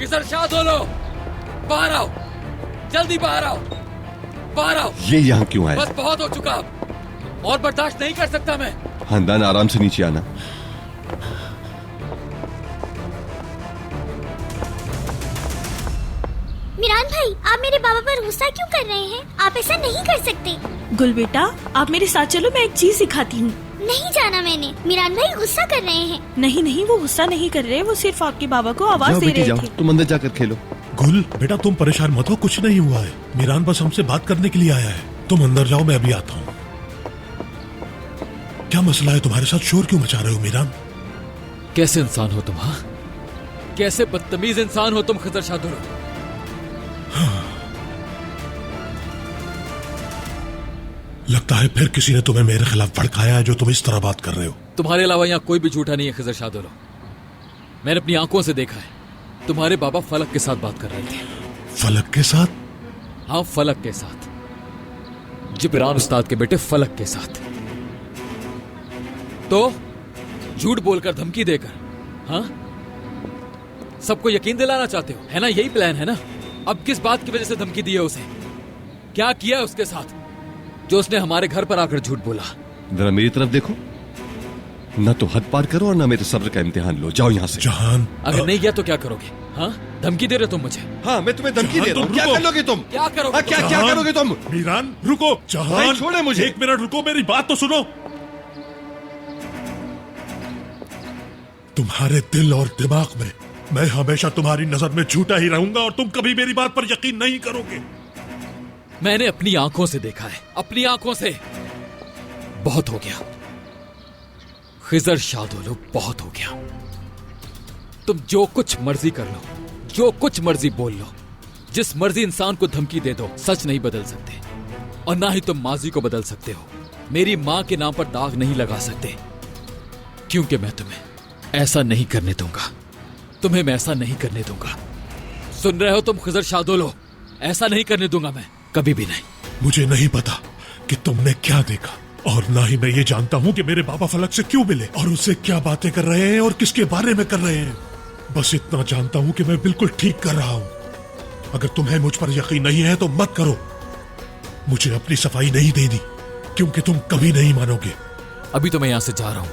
खिजर शाह दोलो, बाहर आओ, जल्दी बाहर आओ, बाहर आओ। ये यहाँ क्यों आया? बस बहुत हो चुका, और बर्दाश्त नहीं कर सकता मैं। खानदान, आराम से नीचे आना। मिरान भाई, आप मेरे बाबा पर गुस्सा क्यों कर रहे हैं? आप ऐसा नहीं कर सकते। गुल बेटा, आप मेरे साथ चलो, मैं एक चीज सिखाती हूँ। नहीं जाना मैंने। मिरान भाई गुस्सा कर रहे हैं। नहीं नहीं, वो गुस्सा नहीं कर रहे, वो सिर्फ आपके बाबा को आवाज दे रहे थे। तुम अंदर जाकर खेलो। गुल बेटा, तुम परेशान मत हो, कुछ नहीं हुआ है। मीरान बस हमसे बात करने के लिए आया है। तुम अंदर जाओ, मैं अभी आता हूँ। क्या मसला है तुम्हारे साथ? शोर क्यों मचा रहे हो मीरान? कैसे इंसान हो तुम? हाँ, कैसे बदतमीज इंसान हो तुम खिजर शाह दोलो। लगता है फिर किसी ने तुम्हें मेरे खिलाफ भड़काया है, जो तुम इस तरह बात कर रहे हो। तुम्हारे अलावा यहाँ कोई भी झूठा नहीं है खिजर शाह दोलो। मैंने अपनी आंखों से देखा है, तुम्हारे बाबा फलक के साथ बात कर रहे थे। फलक के साथ? हाँ, फलक के साथ, जिब्रान उस्ताद के बेटे फलक के साथ। तो झूठ बोलकर, धमकी देकर, हाँ, सबको यकीन दिलाना चाहते हो, है ना? यही प्लान है ना? अब किस बात की वजह से धमकी दी है उसे? क्या किया है उसके साथ जो उसने हमारे घर पर आकर झूठ बोला? जरा मेरी तरफ देखो, न तो हद पार करो और न मेरे सब्र का इम्तिहान लो। जाओ यहाँ से। जहान, अगर नहीं गया तो क्या करोगे? हाँ, धमकी दे रहे हो तुम मुझे? हाँ, मैं तुम्हें धमकी दे रहा हूँ। क्या कर लोगे तुम? क्या करोगे? हाँ, क्या करोगे तुम? मीरान रुको। जहान, छोड़े मुझे। एक मिनट रुको, मेरी बात तो सुनो। तुम्हारे दिल और दिमाग में मैं हमेशा तुम्हारी नजर में झूठा ही रहूंगा और तुम कभी मेरी बात पर यकीन नहीं करोगे। मैंने अपनी आंखों से देखा है, अपनी आंखों से। बहुत हो गया खिजर शाह दोलो, बहुत हो गया। तुम जो कुछ मर्जी कर लो, जो कुछ मर्जी बोल लो, जिस मर्जी इंसान को धमकी दे दो, सच नहीं बदल सकते। और ना ही तुम माजी को बदल सकते हो। मेरी मां के नाम पर दाग नहीं लगा सकते, क्योंकि मैं तुम्हें ऐसा नहीं करने दूंगा। तुम्हें मैं ऐसा नहीं करने दूंगा। सुन रहे हो तुम खिजर शाह दोलो? ऐसा नहीं करने दूंगा मैं, कभी भी नहीं। मुझे नहीं पता कि तुमने क्या देखा, और ना ही मैं ये जानता हूँ कि मेरे बाबा फलक से क्यों मिले और उससे क्या बातें कर रहे हैं और किसके बारे में कर रहे हैं। बस इतना जानता हूँ कि मैं बिल्कुल ठीक कर रहा हूँ। अगर तुम्हें मुझ पर यकीन नहीं है तो मत करो। मुझे अपनी सफाई नहीं देनी, क्योंकि तुम कभी नहीं मानोगे। अभी तो मैं यहां से जा रहा हूं,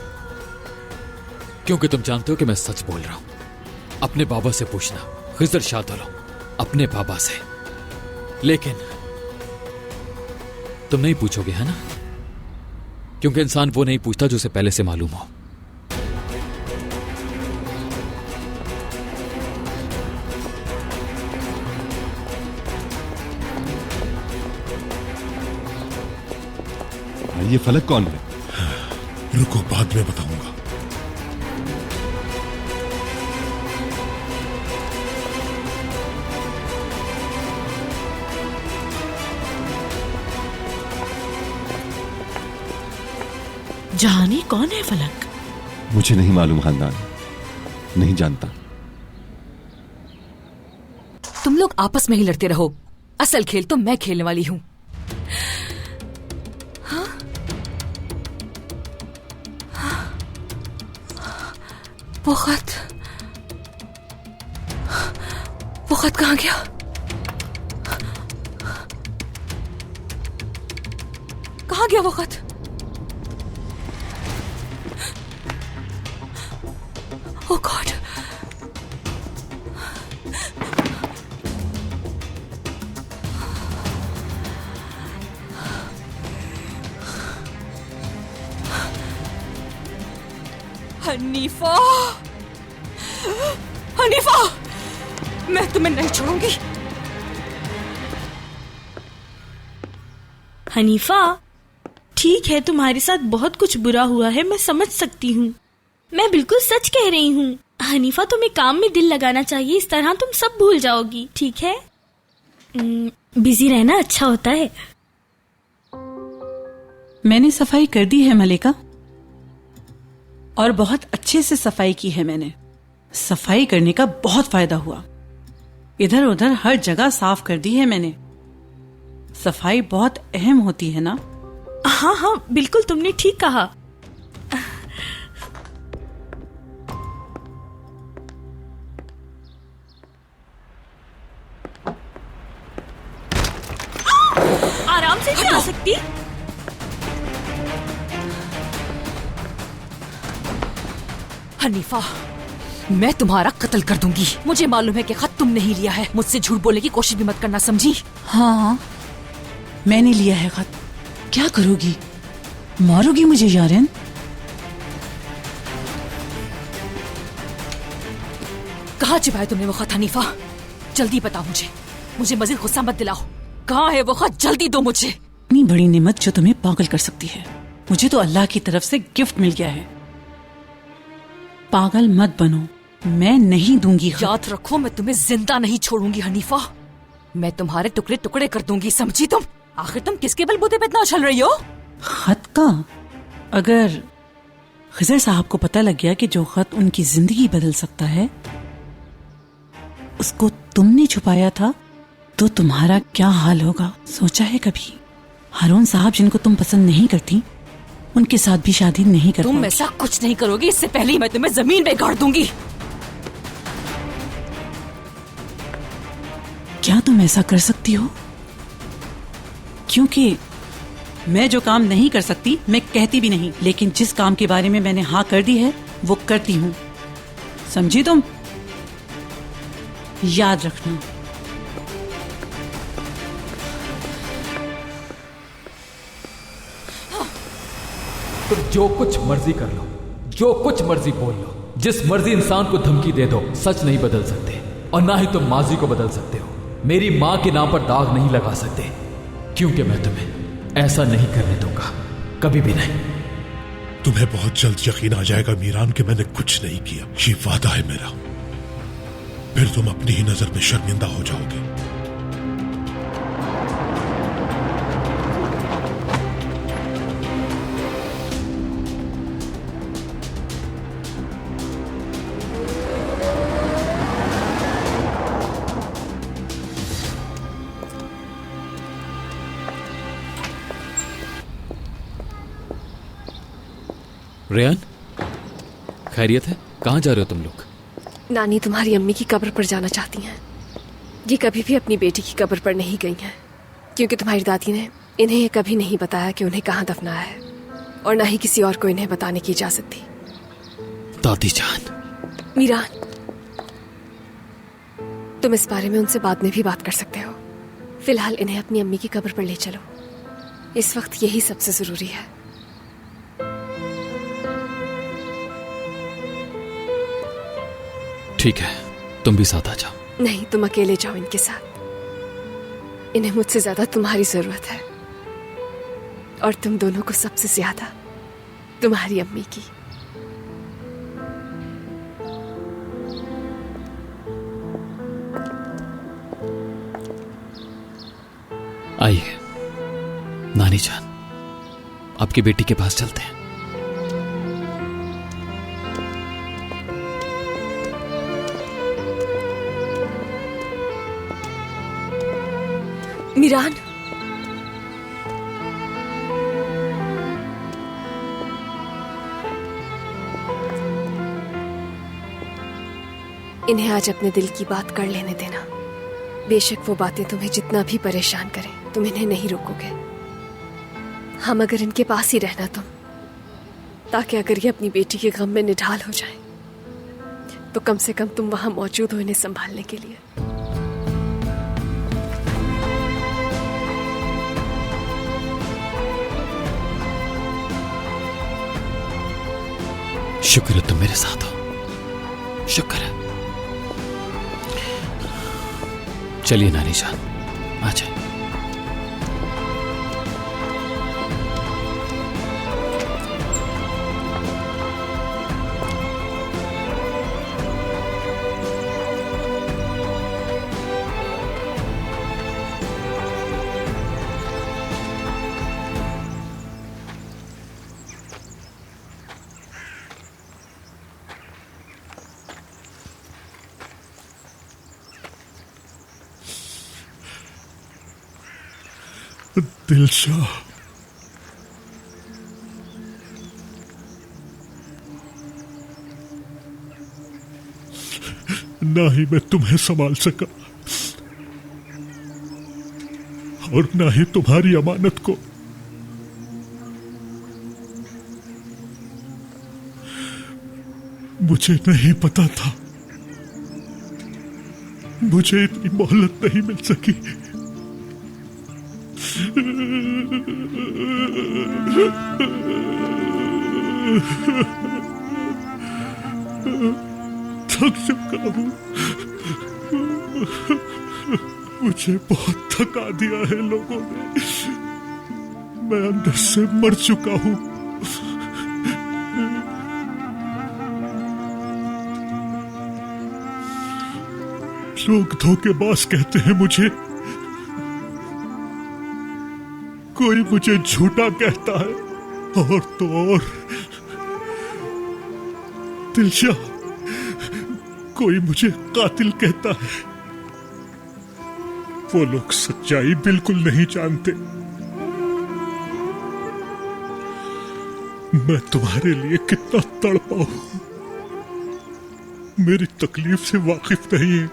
क्योंकि तुम जानते हो कि मैं सच बोल रहा हूं। अपने बाबा से पूछना खिजर शाह दोलो, अपने बाबा से। लेकिन तुम नहीं पूछोगे, है ना? क्योंकि इंसान वो नहीं पूछता जो उसे पहले से मालूम हो। ये फलक कौन है? रुको, बाद में बताऊंगा। जहानी, कौन है फलक? मुझे नहीं मालूम खानदान, नहीं जानता। तुम लोग आपस में ही लड़ते रहो, असल खेल तो मैं खेलने वाली हूं। वो खत कहाँ गया? कहाँ गया वो खत? Oh God! हनीफा, हनीफा, मैं तुम्हें नहीं छोड़ूंगी। हनीफा, ठीक है, तुम्हारे साथ बहुत कुछ बुरा हुआ है, मैं समझ सकती हूँ। मैं बिल्कुल सच कह रही हूँ। हनीफा, तुम्हें काम में दिल लगाना चाहिए, इस तरह तुम सब भूल जाओगी, ठीक है? बिजी रहना अच्छा होता है। मैंने सफाई कर दी है मलिका, और बहुत अच्छे से सफाई की है मैंने। सफाई करने का बहुत फायदा हुआ। इधर उधर हर जगह साफ कर दी है मैंने। सफाई बहुत अहम होती है ना? हाँ हाँ, बिल्कुल, तुमने ठीक कहा। सकती। हनीफा, मैं तुम्हारा कत्ल कर दूंगी। मुझे मालूम है कि खत तुमने ही लिया है। मुझसे झूठ बोलने की कोशिश भी मत करना, समझी? हाँ, मैंने लिया है खत। क्या करोगी? मारोगी मुझे यारन? कहाँ छिपाया तुमने वो खत हनीफा? जल्दी बताओ मुझे। मुझे मजीद गुस्सा मत दिलाओ। कहाँ है वो खत? जल्दी दो मुझे। इतनी बड़ी नेमत जो तुम्हें पागल कर सकती है, मुझे तो अल्लाह की तरफ से गिफ्ट मिल गया है। पागल मत बनो, मैं नहीं दूंगी खत। याद रखो, मैं तुम्हें जिंदा नहीं छोड़ूंगी हनीफा। मैं तुम्हारे टुकड़े टुकड़े कर दूंगी, समझी तुम? आखिर तुम किसके बलबूते पे इतना उछल रही हो? खत का? अगर खिजर साहब को पता लग गया कि जो खत उनकी जिंदगी बदल सकता है उसको तुमने छुपाया था, तो तुम्हारा क्या हाल होगा? सोचा है कभी? हारून साहब जिनको तुम पसंद नहीं करती, उनके साथ भी शादी नहीं कर तुम पाओगी। ऐसा कुछ नहीं करोगी। इससे पहले ही मैं तुम्हें जमीन पे गाड़ दूंगी। क्या तुम ऐसा कर सकती हो? क्योंकि मैं जो काम नहीं कर सकती मैं कहती भी नहीं, लेकिन जिस काम के बारे में मैंने हाँ कर दी है वो करती हूँ, समझी तुम? याद रखना। तुम जो कुछ मर्जी कर लो, जो कुछ मर्जी बोल लो, जिस मर्जी इंसान को धमकी दे दो, सच नहीं बदल सकते और ना ही तुम माजी को बदल सकते हो। मेरी मां के नाम पर दाग नहीं लगा सकते, क्योंकि मैं तुम्हें ऐसा नहीं करने दूंगा, कभी भी नहीं। तुम्हें बहुत जल्द यकीन आ जाएगा मीरान कि मैंने कुछ नहीं किया। ये वादा है मेरा। फिर तुम अपनी ही नजर में शर्मिंदा हो जाओगे। रेयान, खैरियत है? कहाँ जा रहे हो तुम लोग? नानी तुम्हारी अम्मी की कब्र पर जाना चाहती हैं। ये कभी भी अपनी बेटी की कब्र पर नहीं गई हैं, क्योंकि तुम्हारी दादी ने इन्हें ये कभी नहीं बताया कि उन्हें कहाँ दफनाया है, और ना ही किसी और को इन्हें बताने की इजाजत दी। दादी जान। मीरान, तुम इस बारे में उनसे बाद में भी बात कर सकते हो। फिलहाल इन्हें अपनी अम्मी की कब्र पर ले चलो। इस वक्त यही सबसे जरूरी है। ठीक है, तुम भी साथ आ जाओ। नहीं, तुम अकेले जाओ इनके साथ। इन्हें मुझसे ज्यादा तुम्हारी जरूरत है, और तुम दोनों को सबसे ज्यादा तुम्हारी अम्मी की। आइए नानी जान, आपकी बेटी के पास चलते हैं। मीरान, इन्हें आज अपने दिल की बात कर लेने देना। बेशक वो बातें तुम्हें जितना भी परेशान करें, तुम इन्हें नहीं रोकोगे। हम मगर इनके पास ही रहना तुम, ताकि अगर ये अपनी बेटी के गम में निढाल हो जाए तो कम से कम तुम वहां मौजूद हो इन्हें संभालने के लिए। शुक्र है तुम मेरे साथ हो, शुक्र है। चलिए नानी जान, आ जाए। दिलशाह, ना ही मैं तुम्हें संभाल सका और ना ही तुम्हारी अमानत को मुझे नहीं पता था, मुझे इतनी मोहलत नहीं मिल सकी। थक चुका हूं, मुझे बहुत थका दिया है लोगों ने, मैं अंदर से मर चुका हूं। लोग धोखेबाज कहते हैं मुझे, कोई मुझे झूठा कहता है, और तो और दिलशा, कोई मुझे कातिल कहता है। वो लोग सच्चाई बिल्कुल नहीं जानते। मैं तुम्हारे लिए कितना तड़पा हूं, मेरी तकलीफ से वाकिफ नहीं है।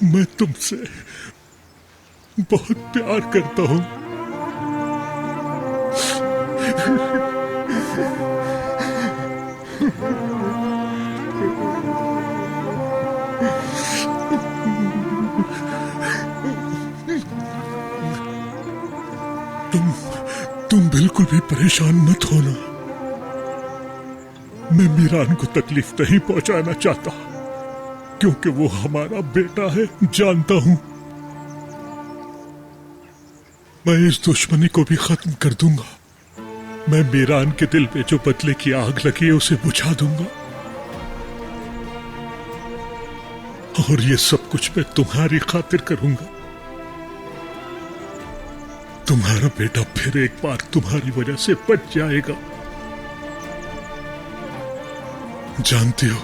मैं तुमसे बहुत प्यार करता हूं। तुम बिल्कुल भी परेशान मत होना। मैं मीरान को तकलीफ नहीं पहुंचाना चाहता, क्योंकि वो हमारा बेटा है, जानता हूं। मैं इस दुश्मनी को भी खत्म कर दूंगा। मैं मीरान के दिल पे जो बदले की आग लगी है उसे बुझा दूंगा, और ये सब कुछ मैं तुम्हारी खातिर करूंगा। तुम्हारा बेटा फिर एक बार तुम्हारी वजह से बच जाएगा। जानती हो,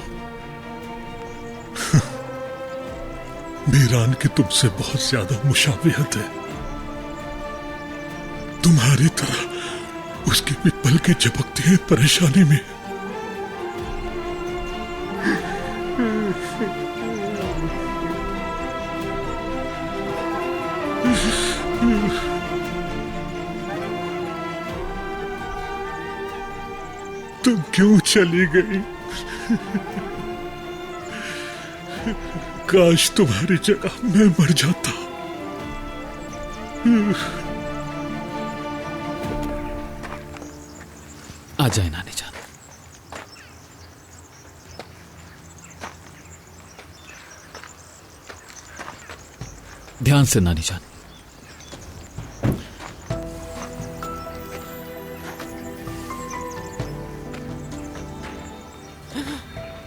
मीरान की तुमसे बहुत ज्यादा मुशाबिहत है। तुम्हारी तरह उसकी भी पलकें झपकती हैं परेशानी में। तुम क्यों चली गई? काश तुम्हारी जगह मैं मर जाता। आ जाए नानी जान। ध्यान से नानी जान।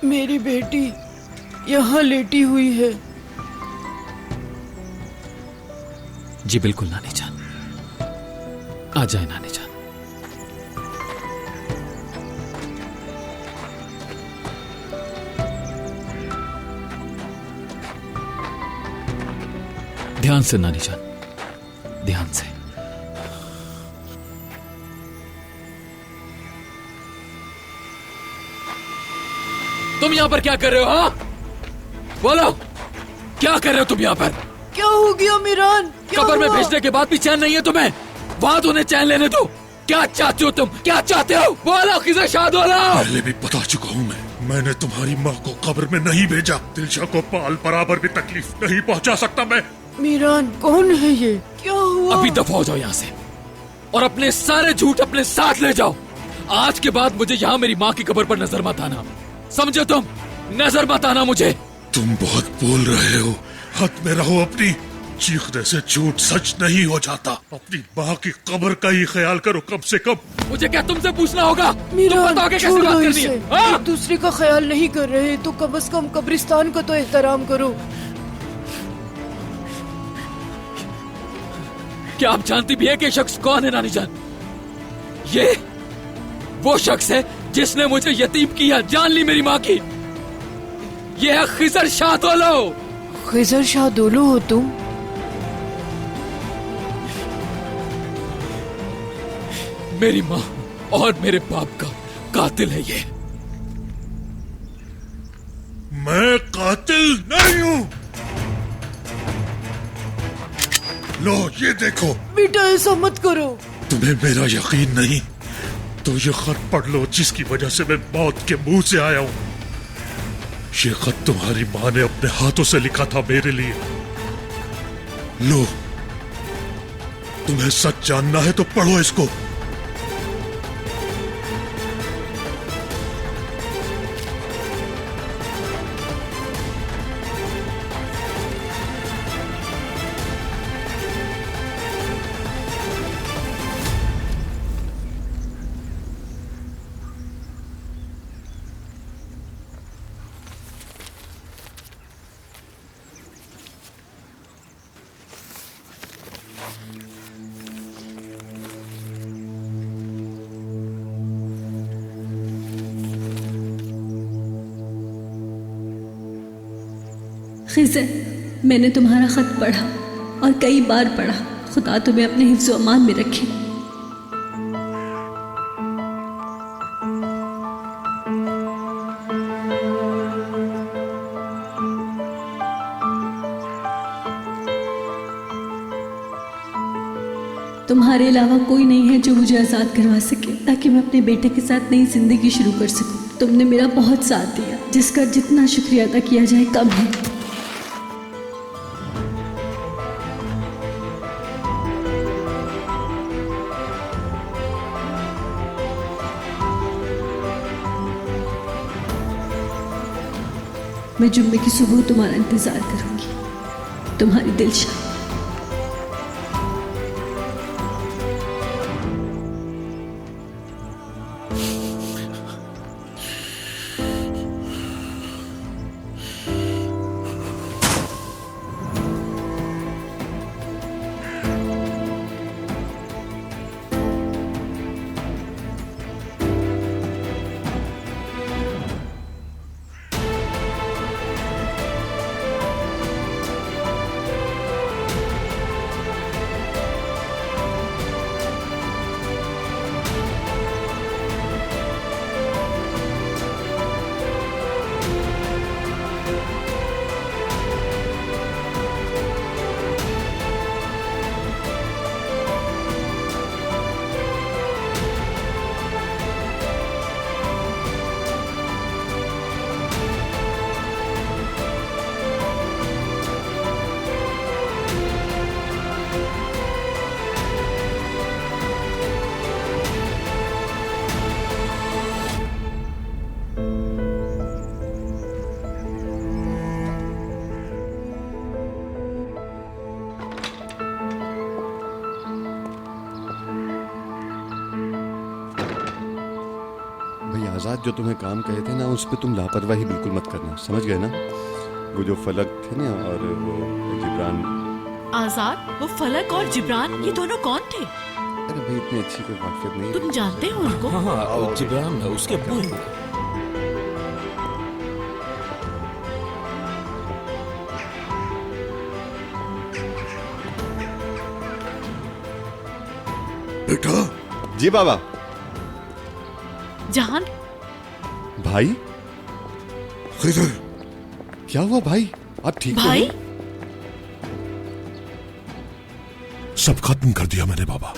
मेरी बेटी यहाँ लेटी हुई है। जी बिल्कुल नानी जान, आ जाए नानी जान। ध्यान से नानी जान, ध्यान से। तुम यहां पर क्या कर रहे हो? हाँ, बोलो, क्या कर रहे हो तुम यहां पर? क्या हो गया मीरान? कब्र में भेजने के बाद भी चैन नहीं है तुम्हें? वहां तो उन्हें चैन लेने दो। क्या चाहते हो तुम? क्या चाहते हो? बोलो, किसे शाद हो रहा हो? पहले भी बता चुका हूं मैंने तुम्हारी माँ को कब्र में नहीं भेजा। दिलशा को पाल बराबर भी तकलीफ नहीं पहुंचा सकता मैं। मीरान कौन है ये? क्या हुआ? अभी दफा हो जाओ यहाँ से, और अपने सारे झूठ अपने साथ ले जाओ। आज के बाद मुझे यहाँ मेरी माँ की कब्र पर नजर मत आना, समझो तुम? नजर मत आना मुझे। तुम बहुत बोल रहे हो, हद में रहो अपनी। चीखने से झूठ सच नहीं हो जाता। अपनी माँ की कब्र का ही ख्याल करो कम से कम। मुझे क्या तुमसे पूछना होगा? तुम मीरान बताओगे कैसे छोड़ो बात करनी इसे। है? हाँ? एक दूसरे का ख्याल नहीं कर रहे तो कम से कम कब्रिस्तान का तो एहतराम करो। क्या आप जानती भी है कि शख्स कौन है नानी जान? ये वो शख्स है जिसने मुझे यतीम किया, जान ली मेरी माँ की। ये है खिजर शाह दोलो। खिजर शाह दोलो हो तुम? मेरी माँ और मेरे बाप का कातिल है ये। मैं कातिल नहीं हूँ। लो ये देखो। बेटा ऐसा मत करो। तुम्हें मेरा यकीन नहीं तो ये खत पढ़ लो जिसकी वजह से मैं मौत के मुंह से आया हूं। ये खत तुम्हारी मां ने अपने हाथों से लिखा था मेरे लिए। लो, तुम्हें सच जानना है तो पढ़ो इसको। खिज़र, मैंने तुम्हारा खत पढ़ा और कई बार पढ़ा। खुदा तुम्हें अपने हिफ्ज़-ओ अमान में रखे। तुम्हारे अलावा कोई नहीं है जो मुझे आज़ाद करवा सके ताकि मैं अपने बेटे के साथ नई जिंदगी शुरू कर सकूं। तुमने मेरा बहुत साथ दिया, जिसका जितना शुक्रिया अदा किया जाए कम है। मैं जुम्मे की सुबह तुम्हारा इंतजार करूंगी। तुम्हारी दिलशाद। आजाद जो तुम्हें काम कहे थे ना, उस पे तुम लापरवाही बिल्कुल मत करना, समझ गए ना? वो जो फलक थे ना और वो जिब्रान। आजाद, वो फलक और जिब्रान ये दोनों कौन थे? अरे भाई इतनी अच्छी कोई वाक़ियत नहीं। तुम जानते हो उनको? हाँ, जिब्रान उसके अब्बू हैं। बेटा। जी बाबा। जहान भाई। खिज़र, क्या हुआ भाई? आप ठीक भाई? सब खत्म कर दिया मैंने बाबा।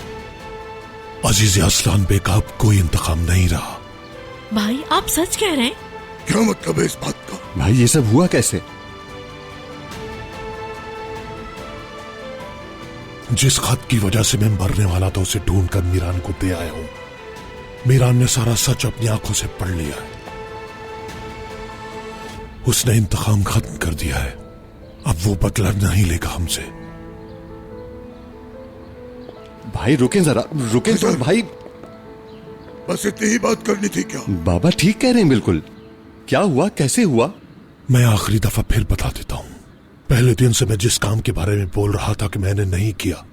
अजीज असलान बे का अब कोई इंतकाम नहीं रहा। भाई आप सच कह रहे हैं? क्या मतलब है इस बात का? भाई ये सब हुआ कैसे? जिस खत की वजह से मैं मरने वाला था उसे ढूंढकर मीरान को दे आया हूं। मीरान ने सारा सच अपनी आंखों से पढ़ लिया है। उसने इंतकाम खत्म कर दिया है। अब वो बदला नहीं लेगा हमसे। भाई रुकें जरा, रुकें तो भाई। बस इतनी ही बात करनी थी क्या? बाबा ठीक कह रहे हैं बिल्कुल। क्या हुआ, कैसे हुआ? मैं आखिरी दफा फिर बता देता हूं। पहले दिन से मैं जिस काम के बारे में बोल रहा था कि मैंने नहीं किया,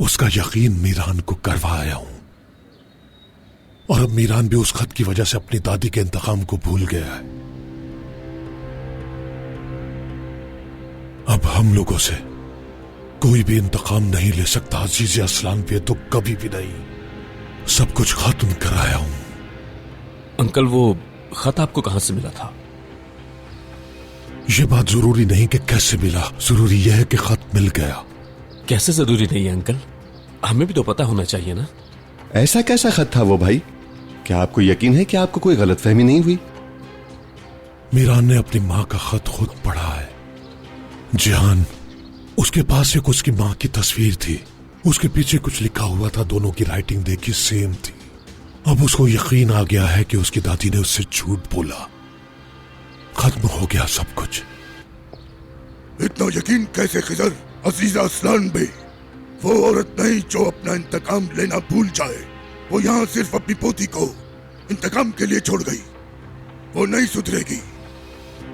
उसका यकीन मीरान को करवा आया हूं। और अब मीरान भी उस खत की वजह से अपनी दादी के इंतकाम को भूल गया है। अब हम लोगों से कोई भी इंतकाम नहीं ले सकता अजीज असलान पे, तो कभी भी नहीं। सब कुछ खत्म कराया हूं। अंकल वो खत आपको कहां से मिला था? यह बात जरूरी नहीं कि कैसे मिला, जरूरी यह है कि खत मिल गया। कैसे जरूरी नहीं है अंकल? हमें भी तो पता होना चाहिए ना। ऐसा कैसा खत था वो भाई? क्या आपको यकीन है कि आपको कोई गलतफहमी नहीं हुई? मीरान ने अपनी माँ का खत खुद पढ़ा है। जिहान, उसके पास एक उसकी माँ की तस्वीर थी, उसके पीछे कुछ लिखा हुआ था, दोनों की राइटिंग देखी सेम थी। अब उसको यकीन आ गया है कि उसकी दादी ने उससे झूठ बोला। खत्म हो गया सब कुछ। इतना यकीन कैसे खिजर? अजीजा असलान बे वो औरत नहीं जो अपना इंतकाम लेना भूल जाए। वो यहाँ सिर्फ अपनी पोती को इंतकाम के लिए छोड़ गई। वो नहीं सुधरेगी।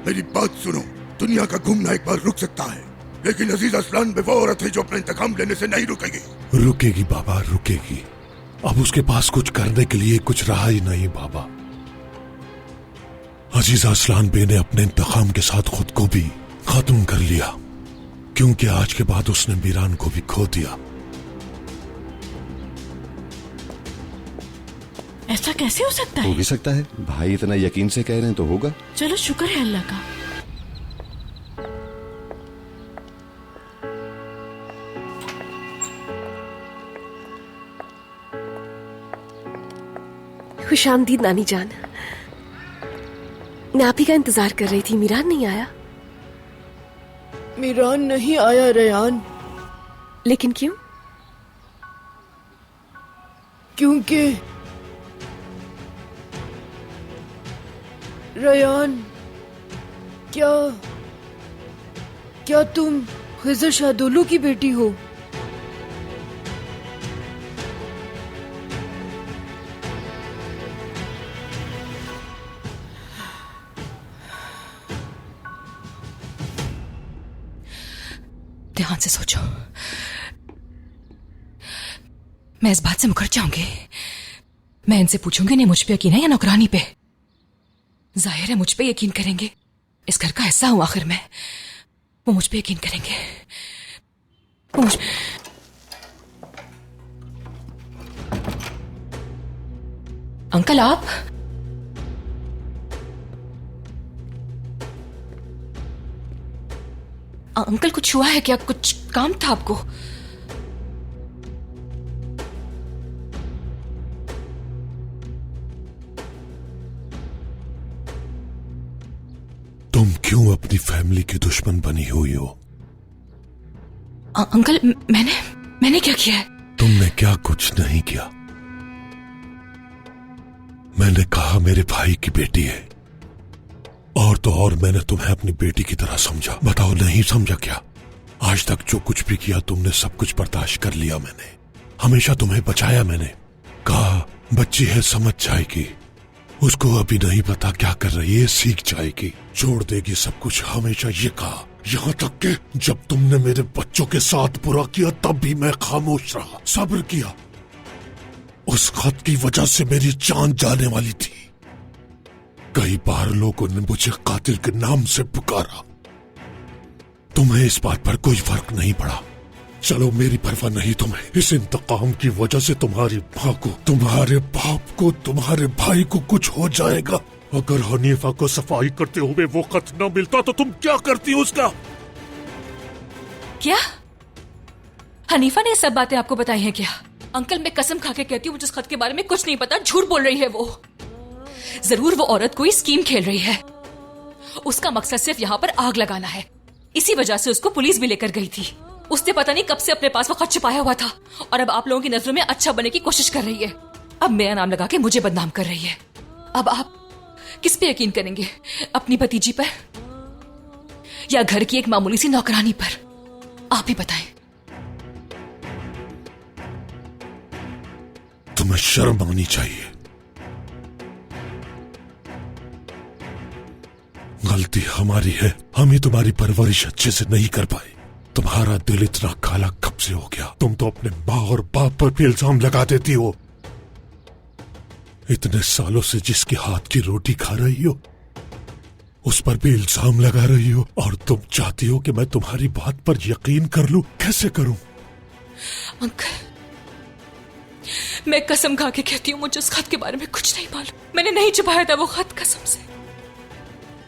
मेरी बात सुनो, दुनिया का घूमना एक बार रुक सकता है, लेकिन अजीज असलान बे वो औरत है जो अपना इंतकाम लेने से नहीं रुकेगी। रुकेगी बाबा, रुकेगी। अब उसके पास कुछ करने के लिए कुछ रहा ही नहीं बाबा। अजीजा असलान बे ने अपने इंतकाम के साथ खुद को भी खत्म कर लिया, क्योंकि आज के बाद उसने मीरान को भी खो दिया। ऐसा कैसे हो सकता है? हो भी सकता है, भाई इतना यकीन से कह रहे हैं तो होगा। चलो शुक्र है अल्लाह का। खुशामदीद नानी जान। मैं आप ही का इंतजार कर रही थी, मीरान नहीं आया। मीरान नहीं आया रेयान। लेकिन क्यों? क्योंकि रेयान, क्या तुम खिजर शाहदोलू की बेटी हो? ध्यान से सोचो। मैं इस बात से मुकर जाऊंगी। मैं इनसे पूछूंगी नहीं मुझ पे यकीन है या नौकरानी पे। जाहिर है मुझ पे यकीन करेंगे, इस घर का हिस्सा हूं आखिर मैं। वो मुझ पे यकीन करेंगे। वो मुझ अंकल आप? अंकल कुछ हुआ है क्या? कुछ काम था आपको? तुम क्यों अपनी फैमिली की दुश्मन बनी हुई हो? अंकल मैंने क्या किया है? तुमने क्या कुछ नहीं किया। मैंने कहा मेरे भाई की बेटी है, और तो और मैंने तुम्हें अपनी बेटी की तरह समझा। बताओ नहीं समझा क्या? आज तक जो कुछ भी किया तुमने सब कुछ बर्दाश्त कर लिया। मैंने हमेशा तुम्हें बचाया। मैंने कहा बच्ची है, समझ जाएगी। उसको अभी नहीं पता क्या कर रही है, सीख जाएगी, छोड़ देगी सब कुछ। हमेशा ये कहा, यहाँ तक कि जब तुमने मेरे बच्चों के साथ बुरा किया तब भी मैं खामोश रहा, सब्र किया। उस खत की वजह से मेरी जान जाने वाली थी। कई बार लोगों ने मुझे कातिल के नाम से पुकारा। तुम्हें इस बात पर कोई फर्क नहीं पड़ा। चलो मेरी परवाह नहीं तुम्हें। इस इंतकाम की वजह से तुम्हारी माँ को, तुम्हारे बाप को, तुम्हारे भाई को कुछ हो जाएगा। अगर हनीफा को सफाई करते हुए वो खत न मिलता तो तुम क्या करती उसका? क्या हनीफा ने सब बातें आपको बताई हैं क्या? अंकल मैं कसम खा के कहती हूँ मुझे उस खत के बारे में कुछ नहीं पता। झूठ बोल रही है वो। जरूर वो औरत कोई स्कीम खेल रही है। उसका मकसद सिर्फ यहाँ पर आग लगाना है। इसी वजह से उसको पुलिस भी लेकर गई थी। उसने पता नहीं कब से अपने पास वो खत छुपाया हुआ था, और अब आप लोगों की नजरों में अच्छा बनने की कोशिश कर रही है। अब मेरा नाम लगा के मुझे बदनाम कर रही है। अब आप किस पे यकीन करेंगे? अपनी भतीजी पर या घर की एक मामूली सी नौकरानी पर? आप ही बताएं। तुम्हें शर्म आनी चाहिए। गलती हमारी है। हम ही तुम्हारी परवरिश अच्छे से नहीं कर पाए। तुम्हारा दिल इतना काला कब से हो गया? तुम तो अपने माँ और बाप पर भी इल्जाम लगा देती हो। इतने सालों से जिसके हाथ की रोटी खा रही हो उस पर भी इल्जाम लगा रही हो, और तुम चाहती हो कि मैं तुम्हारी बात पर यकीन कर लूं। कैसे करूं? अंकल मैं कसम खा के कहती हूँ मुझे उस खत के बारे में कुछ नहीं मालूम। मैंने नहीं छुपाया था वो खत, कसम से।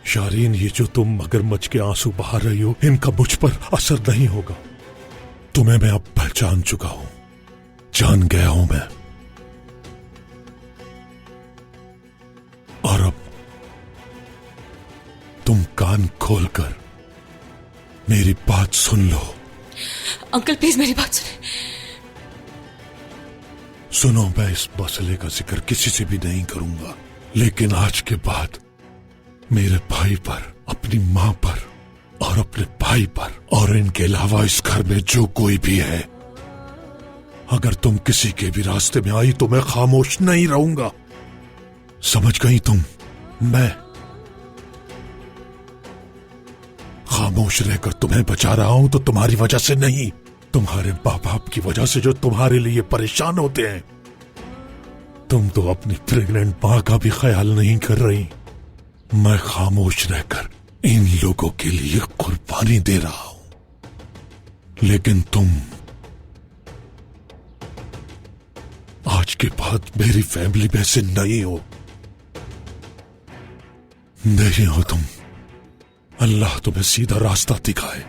शारीन, ये जो तुम मगरमच्छ के आंसू बहा रही हो इनका मुझ पर असर नहीं होगा। तुम्हें मैं अब पहचान चुका हूं। जान गया हूं मैं। और अब तुम कान खोलकर मेरी बात सुन लो। अंकल प्लीज मेरी बात सुने। सुनो, मैं इस मसले का जिक्र किसी से भी नहीं करूंगा, लेकिन आज के बाद मेरे भाई पर, अपनी मां पर और अपने भाई पर और इनके अलावा इस घर में जो कोई भी है, अगर तुम किसी के भी रास्ते में आई तो मैं खामोश नहीं रहूंगा। समझ गई तुम? मैं खामोश रहकर तुम्हें बचा रहा हूं तो तुम्हारी वजह से नहीं, तुम्हारे माँ बाप की वजह से जो तुम्हारे लिए परेशान होते हैं। तुम तो अपनी प्रेग्नेंट मां का भी ख्याल नहीं कर रही। मैं खामोश रहकर इन लोगों के लिए कुर्बानी दे रहा हूं, लेकिन तुम आज के बाद मेरी फैमिली में से नहीं हो। नहीं हो तुम। अल्लाह तुम्हें सीधा रास्ता दिखाए।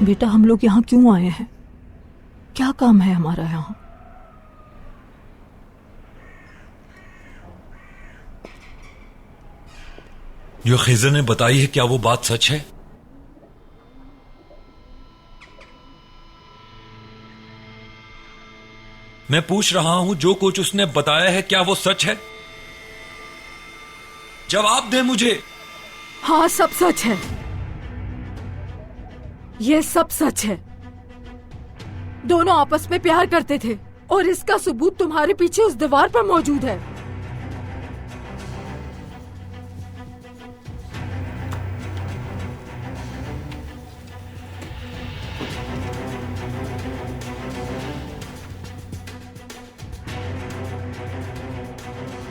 बेटा, हम लोग यहाँ क्यों आए हैं? क्या काम है हमारा यहाँ? जो खिजर ने बताई है, क्या वो बात सच है? मैं पूछ रहा हूं, जो कुछ उसने बताया है क्या वो सच है? जवाब दे मुझे। हाँ, सब सच है। ये सब सच है। दोनों आपस में प्यार करते थे और इसका सबूत तुम्हारे पीछे उस दीवार पर मौजूद है।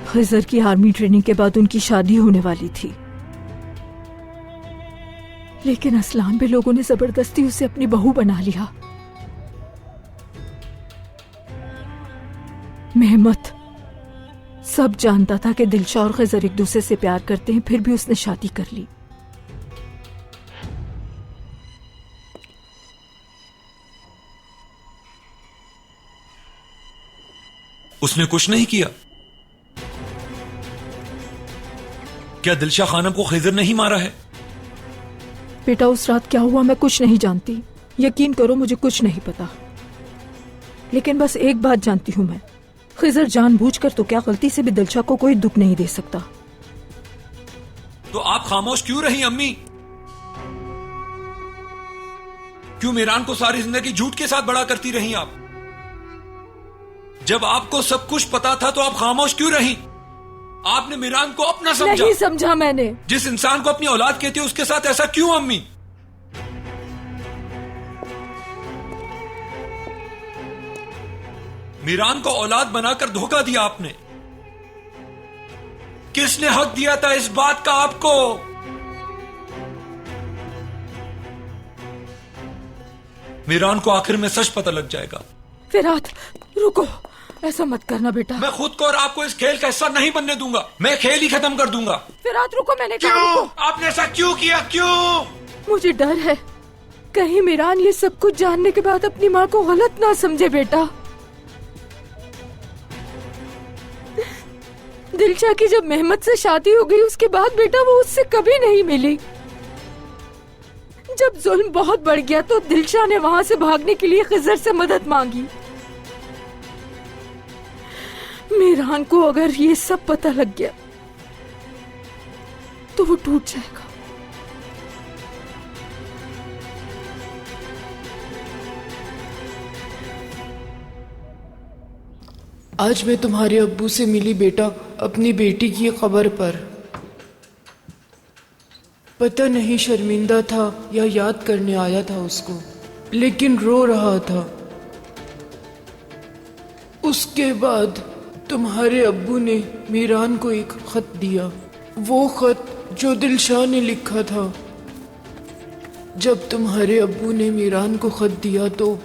खिजर की आर्मी ट्रेनिंग के बाद उनकी शादी होने वाली थी, लेकिन असलान पे लोगों ने जबरदस्ती उसे अपनी बहू बना लिया। मेहमत सब जानता था कि दिलशा और खिजर एक दूसरे से प्यार करते हैं, फिर भी उसने शादी कर ली। उसने कुछ नहीं किया? क्या दिलशा खानम को खिजर नहीं मारा है? बेटा, उस रात क्या हुआ मैं कुछ नहीं जानती। यकीन करो, मुझे कुछ नहीं पता। लेकिन बस एक बात जानती हूं मैं, खिजर जानबूझकर तो क्या गलती से भी दिलशा को कोई दुख नहीं दे सकता। तो आप खामोश क्यों रही अम्मी? क्यों मीरान को सारी जिंदगी झूठ के साथ बड़ा करती रही आप? जब आपको सब कुछ पता था तो आप खामोश क्यों रही? आपने मीरान को अपना समझा। नहीं समझा मैंने। जिस इंसान को अपनी औलाद कहती है उसके साथ ऐसा क्यों अम्मी? मीरान को औलाद बनाकर धोखा दिया आपने। किसने हक दिया था इस बात का आपको? मीरान को आखिर में सच पता लग जाएगा। फिरात, रुको, ऐसा मत करना बेटा। मैं खुद को और आपको इस खेल का हिस्सा नहीं बनने दूंगा। मैं खेल ही खत्म कर दूंगा। फिरात रुको, मैंने कहा क्यों? रुको। आपने ऐसा क्यों किया? क्यों? मुझे डर है कहीं मीरान ये सब कुछ जानने के बाद अपनी माँ को गलत ना समझे। बेटा, दिलशा की जब मेहमत से शादी हो गई उसके बाद बेटा वो उससे कभी नहीं मिली। जब जुल्म बहुत बढ़ गया तो दिलशा ने वहां से भागने के लिए खिजर से मदद मांगी। मीरान को अगर ये सब पता लग गया तो वो टूट जाएगा। आज मैं तुम्हारे अब्बू से मिली बेटा, अपनी बेटी की खबर पर। पता नहीं शर्मिंदा था या याद करने आया था उसको, लेकिन रो रहा था। उसके बाद तुम्हारे अब्बू ने मीरान को एक खत दिया। वो खत जो दिलशा ने लिखा था। जब तुम्हारे अब्बू ने मीरान को खत दिया तो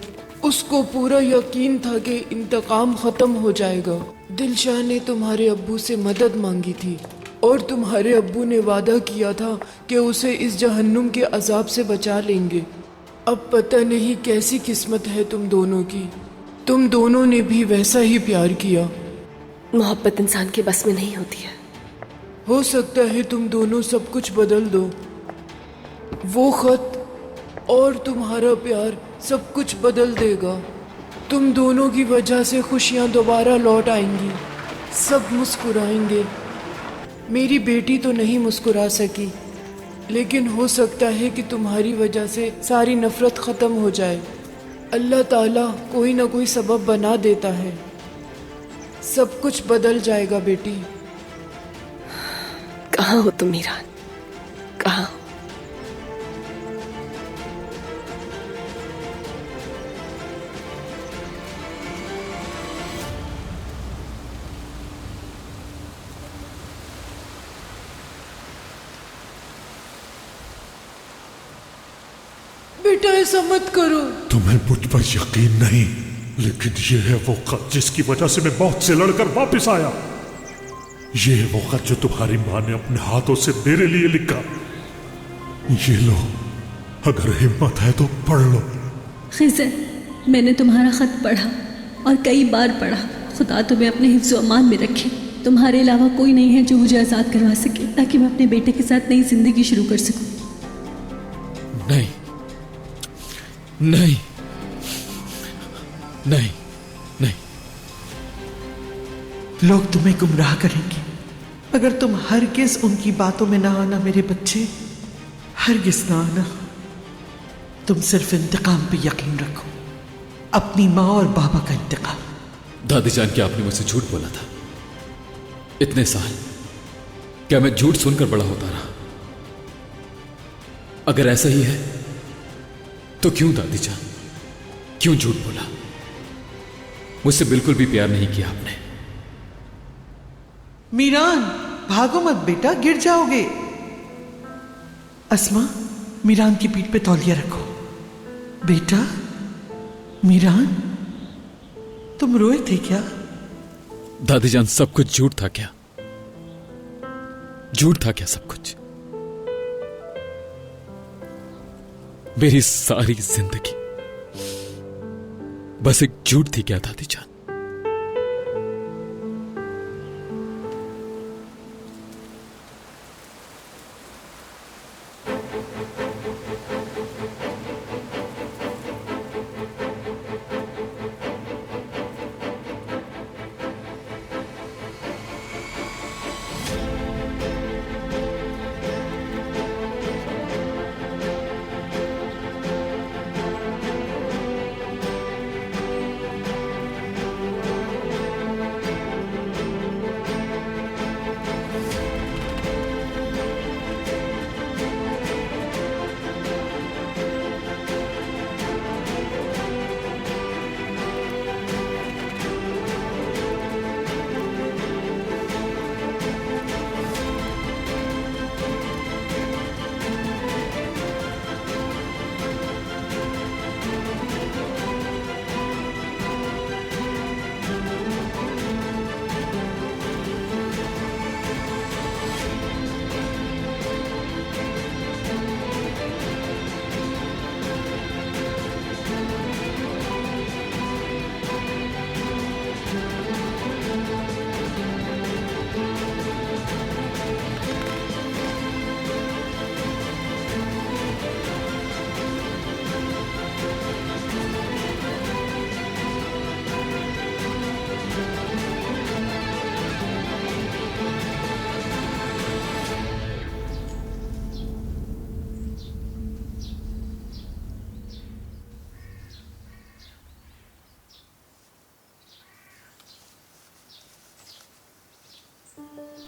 उसको पूरा यकीन था कि इंतकाम खत्म हो जाएगा। दिलशाह ने तुम्हारे अब्बू से मदद मांगी थी और तुम्हारे अब्बू ने वादा किया था कि उसे इस जहन्नुम के अजाब से बचा लेंगे। अब पता नहीं कैसी किस्मत है तुम दोनों की। तुम दोनों ने भी वैसा ही प्यार किया। मोहब्बत इंसान के बस में नहीं होती है। हो सकता है तुम दोनों सब कुछ बदल दो। वो खत और तुम्हारा प्यार सब कुछ बदल देगा। तुम दोनों की वजह से खुशियां दोबारा लौट आएंगी। सब मुस्कुराएंगे। मेरी बेटी तो नहीं मुस्कुरा सकी, लेकिन हो सकता है कि तुम्हारी वजह से सारी नफरत खत्म हो जाए। अल्लाह ताला कोई ना कोई सबब बना देता है। सब कुछ बदल जाएगा बेटी। कहाँ हो तुम मीरान? कहाँ हो? बेटा ऐसा मत करो। तुम्हें मुझ पर यकीन नहीं, लेकिन ये है वो खत जिसकी वजह से मैं मौत से लड़कर वापस आया। ये है वो खत जो तुम्हारी माँ ने अपने हाथों से मेरे लिए लिखा। ये लो, अगर हिम्मत है तो पढ़ लो। खिज़र, मैंने तुम्हारा खत पढ़ा और कई बार पढ़ा। खुदा तुम्हें अपने हिफ्ज़ व अमान में रखे। तुम्हारे अलावा कोई नहीं है जो मुझे आज़ाद करवा सके, ताकि मैं अपने बेटे के साथ नई जिंदगी शुरू कर सकूं। नहीं नहीं नहीं नहीं। लोग तुम्हें गुमराह करेंगे अगर तुम हरगिज उनकी बातों में ना आना मेरे बच्चे, हरगिज ना आना। तुम सिर्फ इंतकाम पे यकीन रखो, अपनी माँ और बाबा का इंतकाम। दादी जान, क्या आपने मुझसे झूठ बोला था? इतने साल क्या मैं झूठ सुनकर बड़ा होता रहा? अगर ऐसा ही है तो क्यों दादी जान, क्यों झूठ बोला? मुझसे बिल्कुल भी प्यार नहीं किया आपने। मीरान, भागो मत बेटा, गिर जाओगे। अस्मा, मीरान की पीठ पे तौलिया रखो। बेटा, मीरान, तुम रोए थे क्या? दादी जान, सब कुछ झूठ था क्या? झूठ था क्या सब कुछ? मेरी सारी जिंदगी बस एक झूठ थी क्या दादी जान?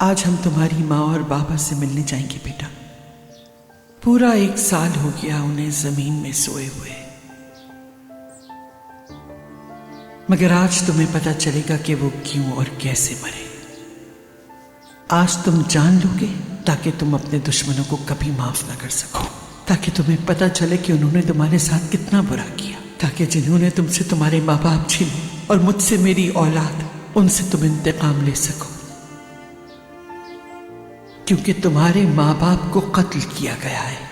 आज हम तुम्हारी माँ और बाबा से मिलने जाएंगे बेटा। पूरा 1 साल हो गया उन्हें जमीन में सोए हुए, मगर आज तुम्हें पता चलेगा कि वो क्यों और कैसे मरे। आज तुम जान लोगे ताकि तुम अपने दुश्मनों को कभी माफ ना कर सको। ताकि तुम्हें पता चले कि उन्होंने तुम्हारे साथ कितना बुरा किया, ताकि जिन्होंने तुमसे तुम्हारे माँ बाप छीने और मुझसे मेरी औलाद, उनसे तुम इंतकाम ले सको, क्योंकि तुम्हारे माँ बाप को कत्ल किया गया है।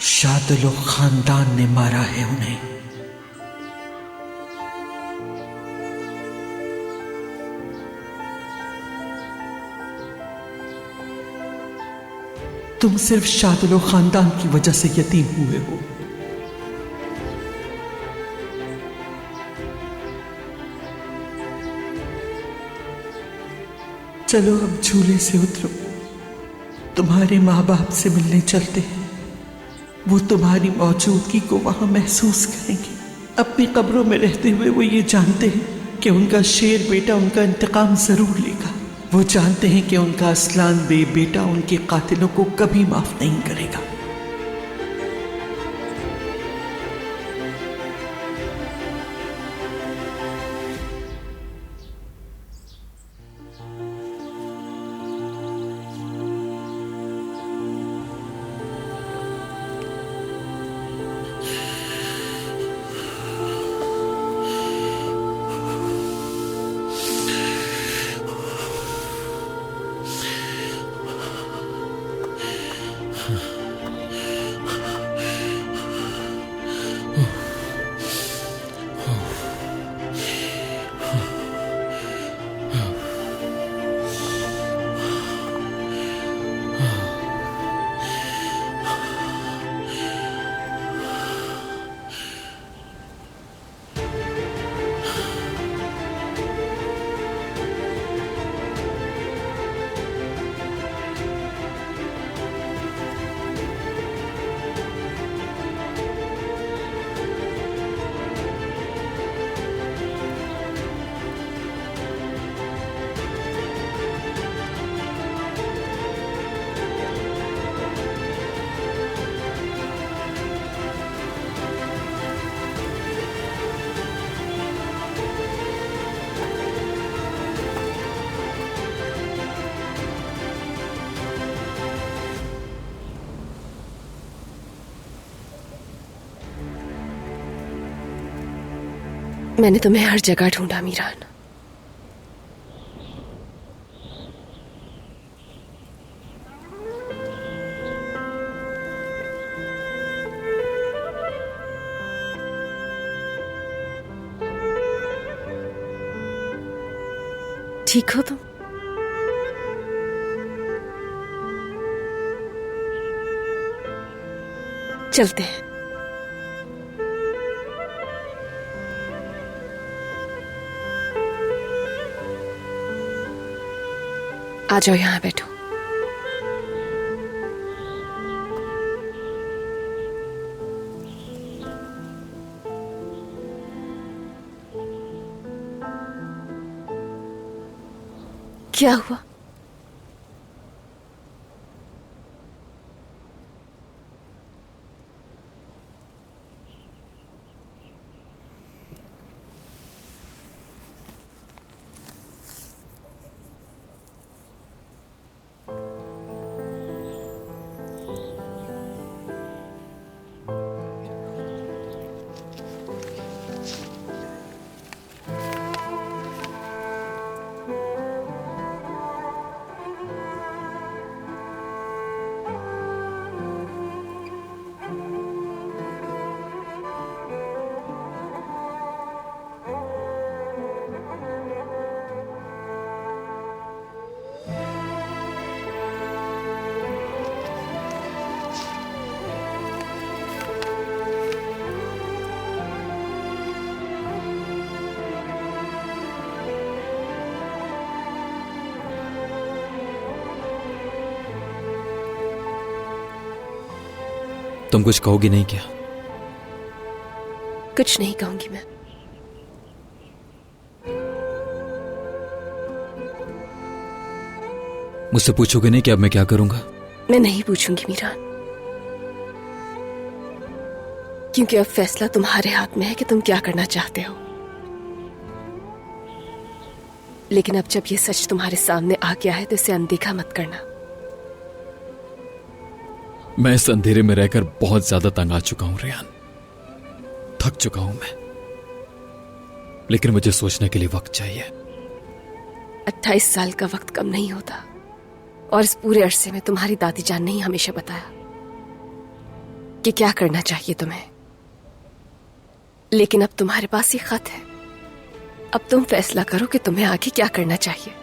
शादुल खानदान ने मारा है उन्हें। तुम सिर्फ शादुल खानदान की वजह से यतीम हुए हो। चलो अब झूले से उतरो, तुम्हारे माँ बाप से मिलने चलते हैं। वो तुम्हारी मौजूदगी को वहां महसूस करेंगे। अपनी कब्रों में रहते हुए वो ये जानते हैं कि उनका शेर बेटा उनका इंतकाम जरूर लेगा। वो जानते हैं कि उनका असलान बे बेटा उनके कातिलों को कभी माफ नहीं करेगा। मैंने तुम्हें हर जगह ढूंढा मीरान। ठीक हो तुम? चलते हैं। आ जाओ, यहां बैठो। क्या हुआ? तुम कुछ कहोगी नहीं क्या? कुछ नहीं कहूंगी मैं। मुझसे पूछोगे नहीं कि अब मैं क्या करूंगा? मैं नहीं पूछूंगी मीरान, क्योंकि अब फैसला तुम्हारे हाथ में है कि तुम क्या करना चाहते हो। लेकिन अब जब ये सच तुम्हारे सामने आ गया है तो इसे अनदेखा मत करना। मैं इस अंधेरे में रहकर बहुत ज्यादा तंग आ चुका हूं रेहान, थक चुका हूं मैं, लेकिन मुझे सोचने के लिए वक्त चाहिए। 28 साल का वक्त कम नहीं होता, और इस पूरे अरसे में तुम्हारी दादी जान ने ही हमेशा बताया कि क्या करना चाहिए तुम्हें। लेकिन अब तुम्हारे पास ये खत है, अब तुम फैसला करो कि तुम्हें आगे क्या करना चाहिए।